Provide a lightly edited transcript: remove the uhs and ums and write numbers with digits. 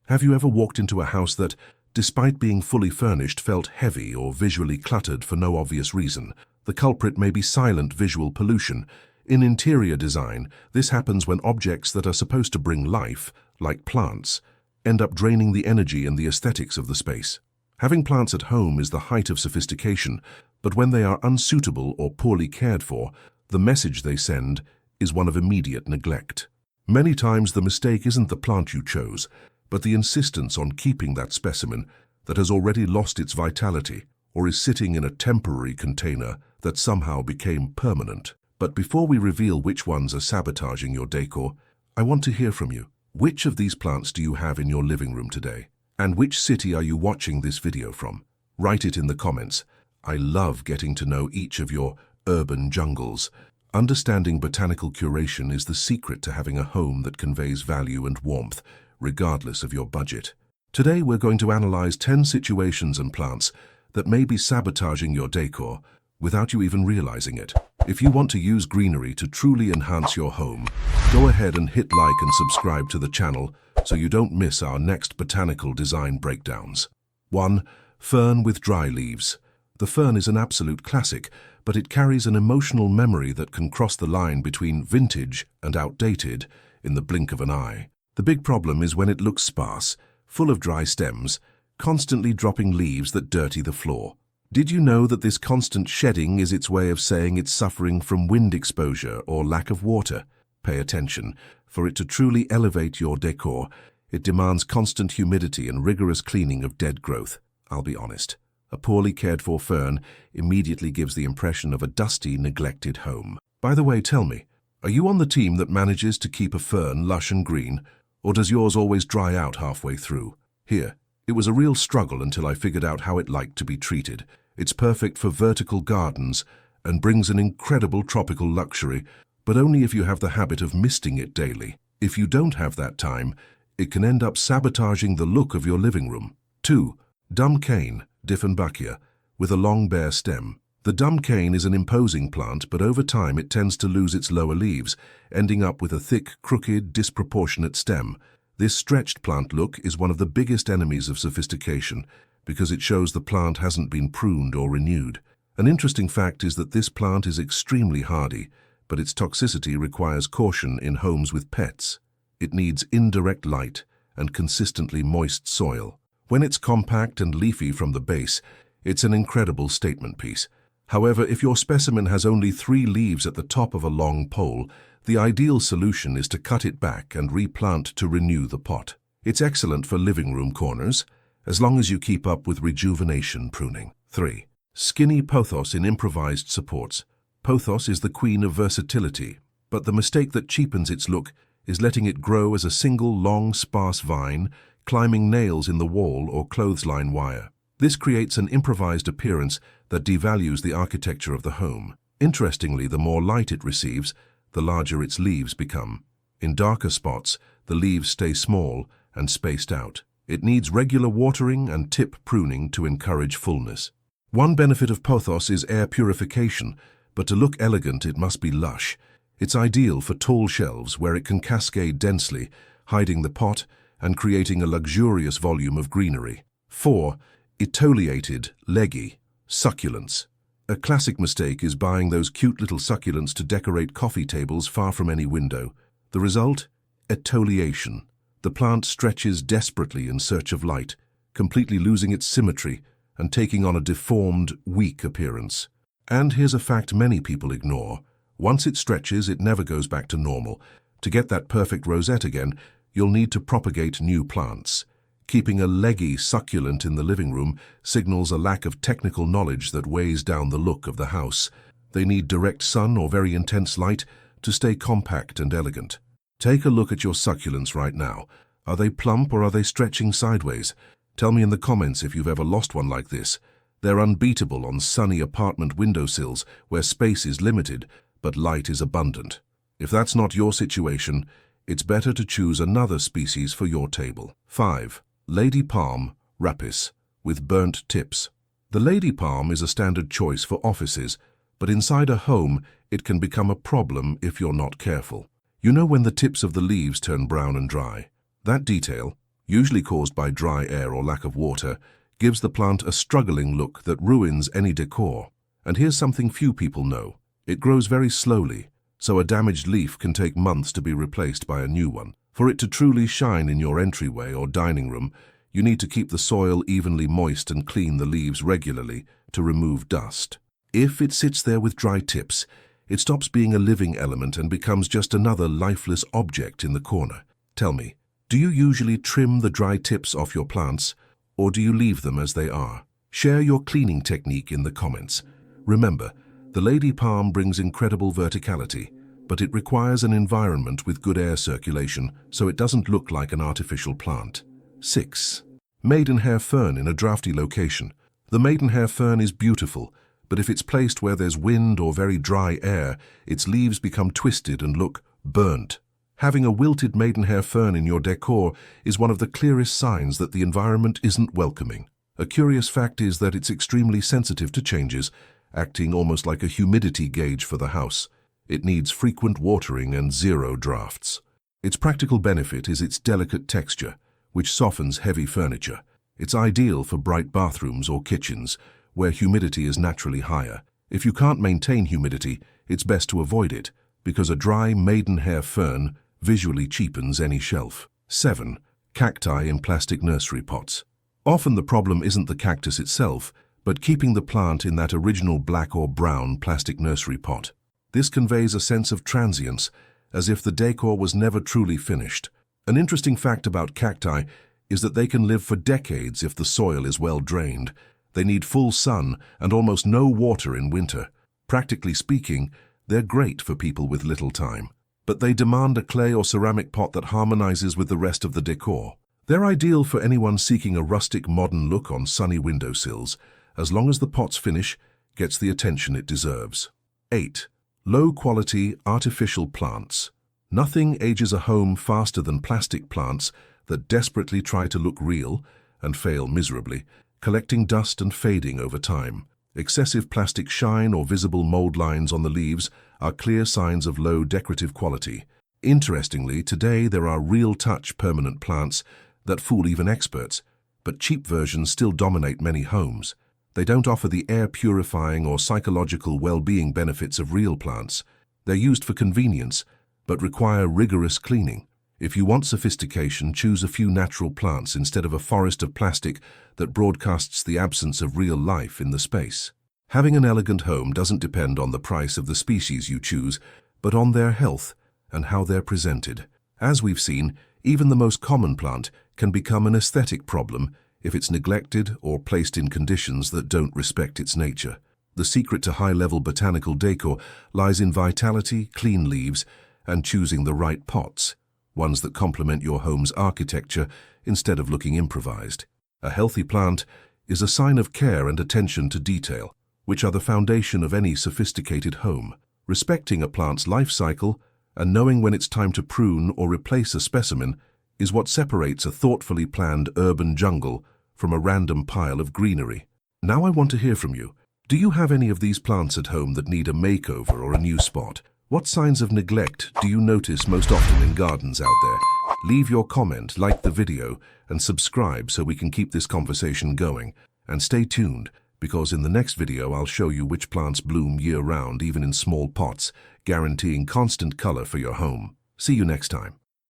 Have you ever walked into a house that, despite being fully furnished, felt heavy or visually cluttered for no obvious reason? The culprit may be silent visual pollution. In interior design, this happens when objects that are supposed to bring life, like plants, end up draining the energy and the aesthetics of the space. Having plants at home is the height of sophistication, but when they are unsuitable or poorly cared for, the message they send is one of immediate neglect. Many times the mistake isn't the plant you chose, but the insistence on keeping that specimen that has already lost its vitality or is sitting in a temporary container that somehow became permanent. But before we reveal which ones are sabotaging your decor, I want to hear from you. Which of these plants do you have in your living room today? And which city are you watching this video from? Write it in the comments. I love getting to know each of your urban jungles. Understanding botanical curation is the secret to having a home that conveys value and warmth, regardless of your budget. Today we're going to analyze 10 situations and plants that may be sabotaging your decor without you even realizing it. If you want to use greenery to truly enhance your home, go ahead and hit like and subscribe to the channel so you don't miss our next botanical design breakdowns. 1. Fern with dry leaves. The fern is an absolute classic, but it carries an emotional memory that can cross the line between vintage and outdated in the blink of an eye. The big problem is when it looks sparse, full of dry stems, constantly dropping leaves that dirty the floor. Did you know that this constant shedding is its way of saying it's suffering from wind exposure or lack of water? Pay attention. For it to truly elevate your decor, it demands constant humidity and rigorous cleaning of dead growth. I'll be honest. A poorly cared for fern immediately gives the impression of a dusty, neglected home. By the way, tell me, are you on the team that manages to keep a fern lush and green, or does yours always dry out halfway through? Here, it was a real struggle until I figured out how it liked to be treated. It's perfect for vertical gardens and brings an incredible tropical luxury, but only if you have the habit of misting it daily. If you don't have that time, it can end up sabotaging the look of your living room. 2. Dumb cane, Dieffenbachia, with a long bare stem. The dumb cane is an imposing plant, but over time it tends to lose its lower leaves, ending up with a thick, crooked, disproportionate stem. This stretched plant look is one of the biggest enemies of sophistication because it shows the plant hasn't been pruned or renewed. An interesting fact is that this plant is extremely hardy, but its toxicity requires caution in homes with pets. It needs indirect light and consistently moist soil. When it's compact and leafy from the base, it's an incredible statement piece. However, if your specimen has only 3 leaves at the top of a long pole, the ideal solution is to cut it back and replant to renew the pot. It's excellent for living room corners, as long as you keep up with rejuvenation pruning. 3. Skinny pothos in improvised supports. Pothos is the queen of versatility, but the mistake that cheapens its look is letting it grow as a single long, sparse vine, climbing nails in the wall or clothesline wire. This creates an improvised appearance that devalues the architecture of the home. Interestingly, the more light it receives, the larger its leaves become. In darker spots, the leaves stay small and spaced out. It needs regular watering and tip pruning to encourage fullness. One benefit of pothos is air purification, but to look elegant it must be lush. It's ideal for tall shelves where it can cascade densely, hiding the pot and creating a luxurious volume of greenery. 4. Etoliated, leggy, succulents. A classic mistake is buying those cute little succulents to decorate coffee tables far from any window. The result? Etoliation. The plant stretches desperately in search of light, completely losing its symmetry and taking on a deformed, weak appearance. And here's a fact many people ignore. Once it stretches, it never goes back to normal. To get that perfect rosette again, you'll need to propagate new plants. Keeping a leggy succulent in the living room signals a lack of technical knowledge that weighs down the look of the house. They need direct sun or very intense light to stay compact and elegant. Take a look at your succulents right now. Are they plump or are they stretching sideways? Tell me in the comments if you've ever lost one like this. They're unbeatable on sunny apartment windowsills where space is limited but light is abundant. If that's not your situation, it's better to choose another species for your table. 5. Lady Palm, Rapis, with burnt tips. The lady palm is a standard choice for offices, but inside a home it can become a problem if you're not careful. You know when the tips of the leaves turn brown and dry? That detail, usually caused by dry air or lack of water, gives the plant a struggling look that ruins any decor. And here's something few people know. It grows very slowly, so a damaged leaf can take months to be replaced by a new one. For it to truly shine in your entryway or dining room, you need to keep the soil evenly moist and clean the leaves regularly to remove dust. If it sits there with dry tips, it stops being a living element and becomes just another lifeless object in the corner. Tell me, do you usually trim the dry tips off your plants, or do you leave them as they are? Share your cleaning technique in the comments. Remember, the lady palm brings incredible verticality, but it requires an environment with good air circulation so it doesn't look like an artificial plant. 6. Maidenhair fern in a drafty location. The maidenhair fern is beautiful, but if it's placed where there's wind or very dry air, its leaves become twisted and look burnt. Having a wilted maidenhair fern in your decor is one of the clearest signs that the environment isn't welcoming. A curious fact is that it's extremely sensitive to changes, acting almost like a humidity gauge for the house. It needs frequent watering and zero drafts. Its practical benefit is its delicate texture, which softens heavy furniture. It's ideal for bright bathrooms or kitchens, where humidity is naturally higher. If you can't maintain humidity, it's best to avoid it, because a dry maidenhair fern visually cheapens any shelf. 7. Cacti in plastic nursery pots. Often the problem isn't the cactus itself, but keeping the plant in that original black or brown plastic nursery pot. This conveys a sense of transience, as if the decor was never truly finished. An interesting fact about cacti is that they can live for decades if the soil is well drained. They need full sun and almost no water in winter. Practically speaking, they're great for people with little time. But they demand a clay or ceramic pot that harmonizes with the rest of the decor. They're ideal for anyone seeking a rustic modern look on sunny windowsills, as long as the pot's finish gets the attention it deserves. 8. Low-quality artificial plants. Nothing ages a home faster than plastic plants that desperately try to look real and fail miserably, collecting dust and fading over time. Excessive plastic shine or visible mold lines on the leaves are clear signs of low decorative quality. Interestingly, today there are real-touch permanent plants that fool even experts, but cheap versions still dominate many homes. They don't offer the air-purifying or psychological well-being benefits of real plants. They're used for convenience, but require rigorous cleaning. If you want sophistication, choose a few natural plants instead of a forest of plastic that broadcasts the absence of real life in the space. Having an elegant home doesn't depend on the price of the species you choose, but on their health and how they're presented. As we've seen, even the most common plant can become an aesthetic problem if it's neglected or placed in conditions that don't respect its nature. The secret to high-level botanical decor lies in vitality, clean leaves, and choosing the right pots, ones that complement your home's architecture instead of looking improvised. A healthy plant is a sign of care and attention to detail, which are the foundation of any sophisticated home. Respecting a plant's life cycle and knowing when it's time to prune or replace a specimen is what separates a thoughtfully planned urban jungle from a random pile of greenery. Now I want to hear from you. Do you have any of these plants at home that need a makeover or a new spot? What signs of neglect do you notice most often in gardens out there? Leave your comment, like the video, and subscribe so we can keep this conversation going. And stay tuned, because in the next video I'll show you which plants bloom year-round, even in small pots, guaranteeing constant color for your home. See you next time.